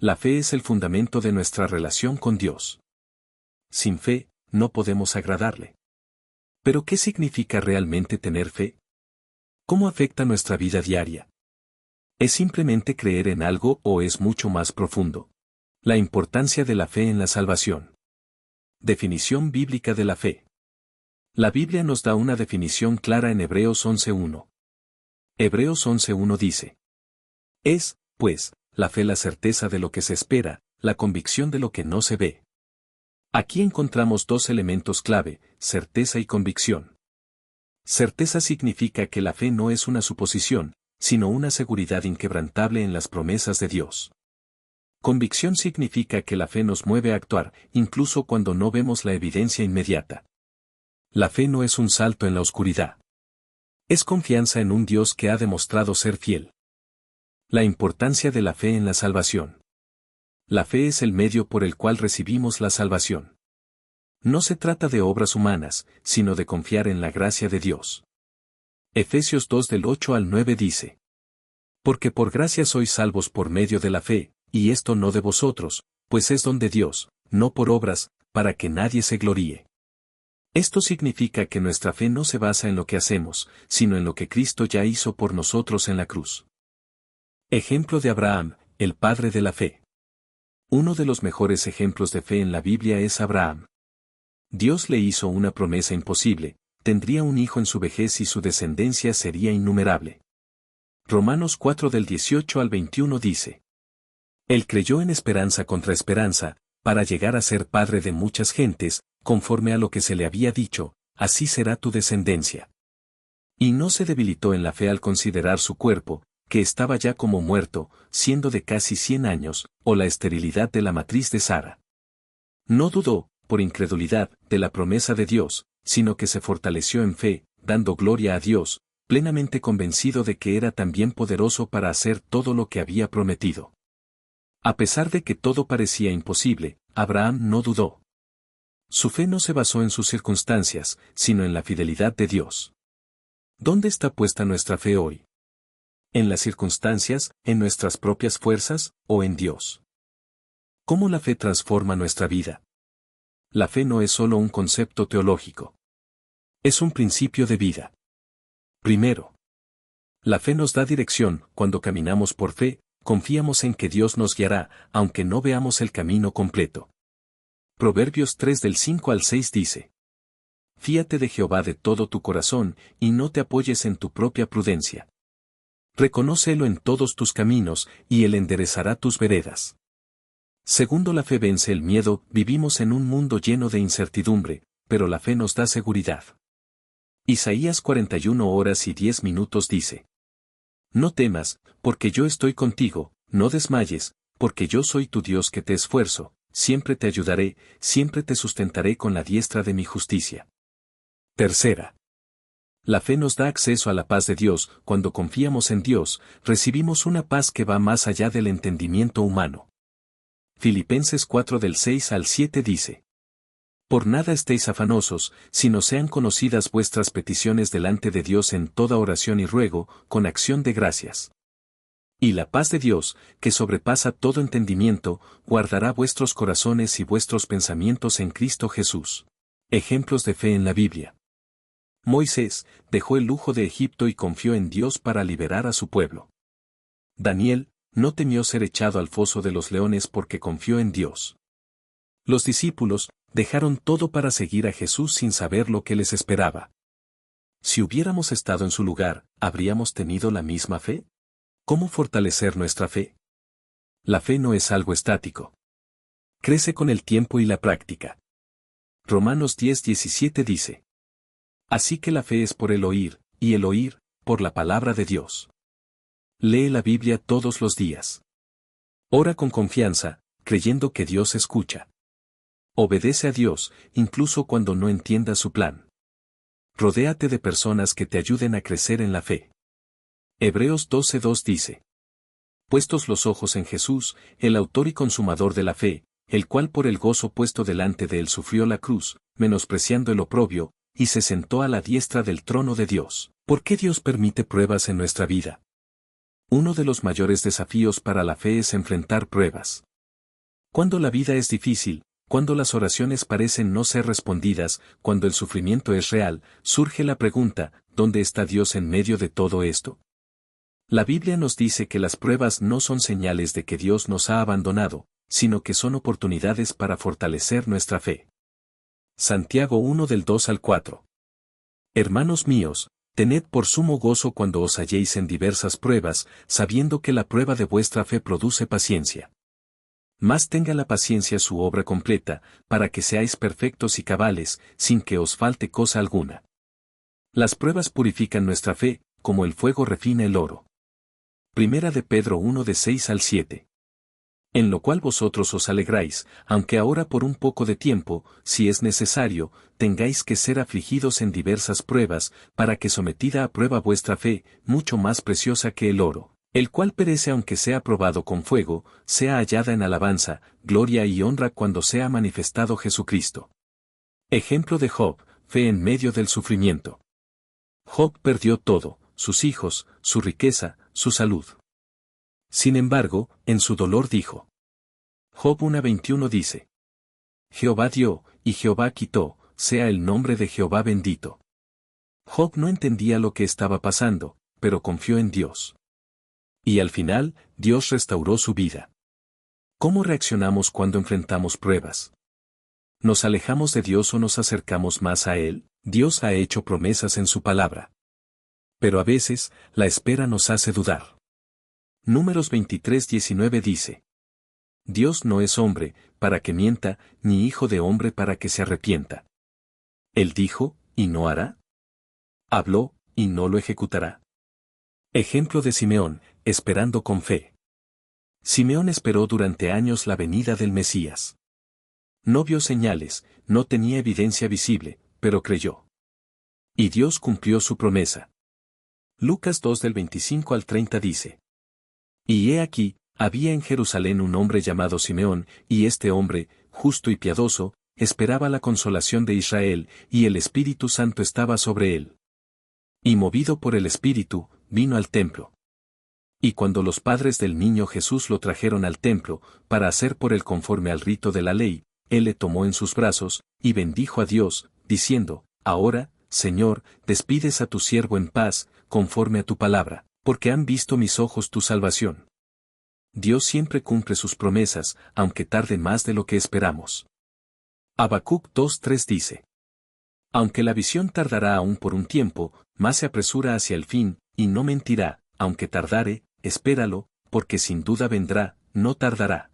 La fe es el fundamento de nuestra relación con Dios. Sin fe, no podemos agradarle. ¿Pero qué significa realmente tener fe? ¿Cómo afecta nuestra vida diaria? ¿Es simplemente creer en algo o es mucho más profundo? La importancia de la fe en la salvación. Definición bíblica de la fe. La Biblia nos da una definición clara en Hebreos 11:1. Hebreos 11:1 dice: Es, pues, la fe la certeza de lo que se espera, la convicción de lo que no se ve. Aquí encontramos dos elementos clave, certeza y convicción. Certeza significa que la fe no es una suposición, sino una seguridad inquebrantable en las promesas de Dios. Convicción significa que la fe nos mueve a actuar, incluso cuando no vemos la evidencia inmediata. La fe no es un salto en la oscuridad. Es confianza en un Dios que ha demostrado ser fiel. La importancia de la fe en la salvación. La fe es el medio por el cual recibimos la salvación. No se trata de obras humanas, sino de confiar en la gracia de Dios. Efesios 2 del 8 al 9 dice: Porque por gracia sois salvos por medio de la fe, y esto no de vosotros, pues es don de Dios, no por obras, para que nadie se gloríe. Esto significa que nuestra fe no se basa en lo que hacemos, sino en lo que Cristo ya hizo por nosotros en la cruz. Ejemplo de Abraham, el padre de la fe. Uno de los mejores ejemplos de fe en la Biblia es Abraham. Dios le hizo una promesa imposible: tendría un hijo en su vejez y su descendencia sería innumerable. Romanos 4 del 18 al 21 dice: Él creyó en esperanza contra esperanza, para llegar a ser padre de muchas gentes, conforme a lo que se le había dicho: así será tu descendencia. Y no se debilitó en la fe al considerar su cuerpo, que estaba ya como muerto, siendo de casi 100 años, o la esterilidad de la matriz de Sara. No dudó, por incredulidad, de la promesa de Dios, sino que se fortaleció en fe, dando gloria a Dios, plenamente convencido de que era también poderoso para hacer todo lo que había prometido. A pesar de que todo parecía imposible, Abraham no dudó. Su fe no se basó en sus circunstancias, sino en la fidelidad de Dios. ¿Dónde está puesta nuestra fe hoy? ¿En las circunstancias, en nuestras propias fuerzas, o en Dios? ¿Cómo la fe transforma nuestra vida? La fe no es solo un concepto teológico. Es un principio de vida. Primero, la fe nos da dirección. Cuando caminamos por fe, confiamos en que Dios nos guiará, aunque no veamos el camino completo. Proverbios 3 del 5 al 6 dice: Fíate de Jehová de todo tu corazón, y no te apoyes en tu propia prudencia. Reconócelo en todos tus caminos, y él enderezará tus veredas. Segundo, la fe vence el miedo. Vivimos en un mundo lleno de incertidumbre, pero la fe nos da seguridad. Isaías 41 horas y 10 minutos dice: No temas, porque yo estoy contigo, no desmayes, porque yo soy tu Dios que te esfuerzo, siempre te ayudaré, siempre te sustentaré con la diestra de mi justicia. Tercera, la fe nos da acceso a la paz de Dios. Cuando confiamos en Dios, recibimos una paz que va más allá del entendimiento humano. Filipenses 4 del 6 al 7 dice: Por nada estéis afanosos, sino sean conocidas vuestras peticiones delante de Dios en toda oración y ruego, con acción de gracias. Y la paz de Dios, que sobrepasa todo entendimiento, guardará vuestros corazones y vuestros pensamientos en Cristo Jesús. Ejemplos de fe en la Biblia. Moisés dejó el lujo de Egipto y confió en Dios para liberar a su pueblo. Daniel no temió ser echado al foso de los leones porque confió en Dios. Los discípulos dejaron todo para seguir a Jesús sin saber lo que les esperaba. Si hubiéramos estado en su lugar, ¿habríamos tenido la misma fe? ¿Cómo fortalecer nuestra fe? La fe no es algo estático. Crece con el tiempo y la práctica. Romanos 10:17 dice: Así que la fe es por el oír, y el oír, por la palabra de Dios. Lee la Biblia todos los días. Ora con confianza, creyendo que Dios escucha. Obedece a Dios, incluso cuando no entiendas su plan. Rodéate de personas que te ayuden a crecer en la fe. Hebreos 12:2 dice: Puestos los ojos en Jesús, el autor y consumador de la fe, el cual por el gozo puesto delante de él sufrió la cruz, menospreciando el oprobio, y se sentó a la diestra del trono de Dios. ¿Por qué Dios permite pruebas en nuestra vida? Uno de los mayores desafíos para la fe es enfrentar pruebas. Cuando la vida es difícil, cuando las oraciones parecen no ser respondidas, cuando el sufrimiento es real, surge la pregunta, ¿dónde está Dios en medio de todo esto? La Biblia nos dice que las pruebas no son señales de que Dios nos ha abandonado, sino que son oportunidades para fortalecer nuestra fe. Santiago 1 del 2 al 4. Hermanos míos, tened por sumo gozo cuando os halléis en diversas pruebas, sabiendo que la prueba de vuestra fe produce paciencia. Mas tenga la paciencia su obra completa, para que seáis perfectos y cabales, sin que os falte cosa alguna. Las pruebas purifican nuestra fe, como el fuego refina el oro. Primera de Pedro 1 de 6 al 7. En lo cual vosotros os alegráis, aunque ahora por un poco de tiempo, si es necesario, tengáis que ser afligidos en diversas pruebas, para que sometida a prueba vuestra fe, mucho más preciosa que el oro, el cual perece aunque sea probado con fuego, sea hallada en alabanza, gloria y honra cuando sea manifestado Jesucristo. Ejemplo de Job, fe en medio del sufrimiento. Job perdió todo, sus hijos, su riqueza, su salud. Sin embargo, en su dolor dijo. Job 1:21 dice. Jehová dio, y Jehová quitó, sea el nombre de Jehová bendito. Job no entendía lo que estaba pasando, pero confió en Dios. Y al final, Dios restauró su vida. ¿Cómo reaccionamos cuando enfrentamos pruebas? ¿Nos alejamos de Dios o nos acercamos más a Él? Dios ha hecho promesas en su palabra. Pero a veces, la espera nos hace dudar. Números 23:19 dice. Dios no es hombre, para que mienta, ni hijo de hombre para que se arrepienta. Él dijo, y no hará. Habló, y no lo ejecutará. Ejemplo de Simeón, esperando con fe. Simeón esperó durante años la venida del Mesías. No vio señales, no tenía evidencia visible, pero creyó. Y Dios cumplió su promesa. Lucas 2 del 25 al 30 dice. Y he aquí, había en Jerusalén un hombre llamado Simeón, y este hombre, justo y piadoso, esperaba la consolación de Israel, y el Espíritu Santo estaba sobre él. Y movido por el Espíritu, vino al templo. Y cuando los padres del niño Jesús lo trajeron al templo, para hacer por él conforme al rito de la ley, él le tomó en sus brazos, y bendijo a Dios, diciendo, Ahora, Señor, despides a tu siervo en paz, conforme a tu palabra, porque han visto mis ojos tu salvación. Dios siempre cumple sus promesas, aunque tarde más de lo que esperamos. Habacuc 2:3 dice. Aunque la visión tardará aún por un tiempo, más se apresura hacia el fin, y no mentirá, aunque tardare, espéralo, porque sin duda vendrá, no tardará.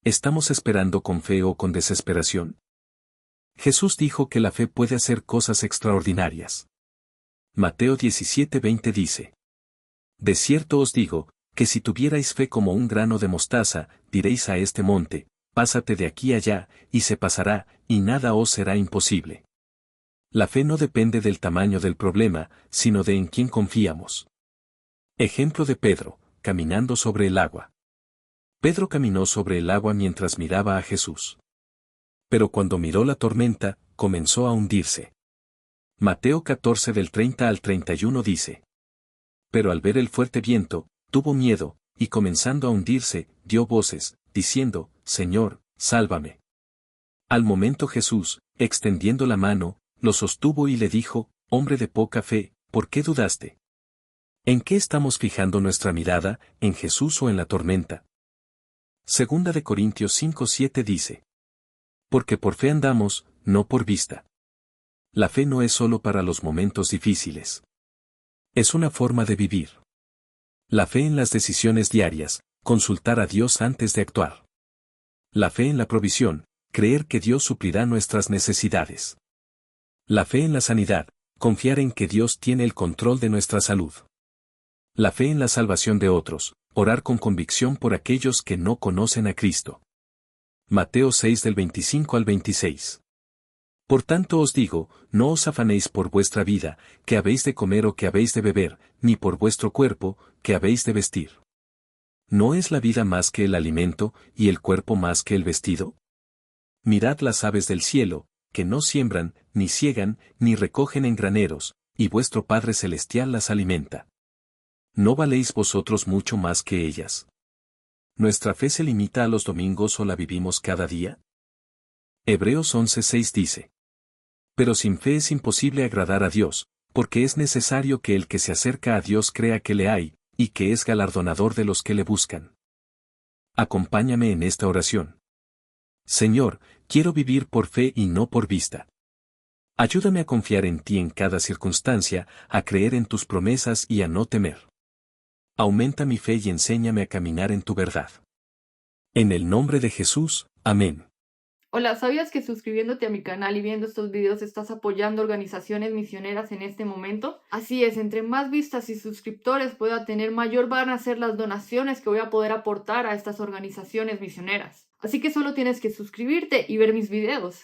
¿Estamos esperando con fe o con desesperación? Jesús dijo que la fe puede hacer cosas extraordinarias. Mateo 17:20 dice. De cierto os digo, que si tuvierais fe como un grano de mostaza, diréis a este monte, pásate de aquí allá, y se pasará, y nada os será imposible. La fe no depende del tamaño del problema, sino de en quién confiamos. Ejemplo de Pedro, caminando sobre el agua. Pedro caminó sobre el agua mientras miraba a Jesús. Pero cuando miró la tormenta, comenzó a hundirse. Mateo 14 del 30 al 31 dice. Pero al ver el fuerte viento, tuvo miedo, y comenzando a hundirse, dio voces, diciendo, Señor, sálvame. Al momento Jesús, extendiendo la mano, lo sostuvo y le dijo, Hombre de poca fe, ¿por qué dudaste? ¿En qué estamos fijando nuestra mirada, en Jesús o en la tormenta? Segunda de Corintios 5:7 dice. Porque por fe andamos, no por vista. La fe no es solo para los momentos difíciles. Es una forma de vivir. La fe en las decisiones diarias, consultar a Dios antes de actuar. La fe en la provisión, creer que Dios suplirá nuestras necesidades. La fe en la sanidad, confiar en que Dios tiene el control de nuestra salud. La fe en la salvación de otros, orar con convicción por aquellos que no conocen a Cristo. Mateo 6 del 25 al 26. Por tanto os digo, no os afanéis por vuestra vida, que habéis de comer o que habéis de beber, ni por vuestro cuerpo, que habéis de vestir. ¿No es la vida más que el alimento, y el cuerpo más que el vestido? Mirad las aves del cielo, que no siembran, ni siegan, ni recogen en graneros, y vuestro Padre Celestial las alimenta. ¿No valéis vosotros mucho más que ellas? ¿Nuestra fe se limita a los domingos o la vivimos cada día? Hebreos 11:6 dice. Pero sin fe es imposible agradar a Dios, porque es necesario que el que se acerca a Dios crea que le hay, y que es galardonador de los que le buscan. Acompáñame en esta oración. Señor, quiero vivir por fe y no por vista. Ayúdame a confiar en ti en cada circunstancia, a creer en tus promesas y a no temer. Aumenta mi fe y enséñame a caminar en tu verdad. En el nombre de Jesús, amén. Hola, ¿sabías que suscribiéndote a mi canal y viendo estos videos estás apoyando organizaciones misioneras en este momento? Así es, entre más vistas y suscriptores pueda tener, mayor van a ser las donaciones que voy a poder aportar a estas organizaciones misioneras. Así que solo tienes que suscribirte y ver mis videos.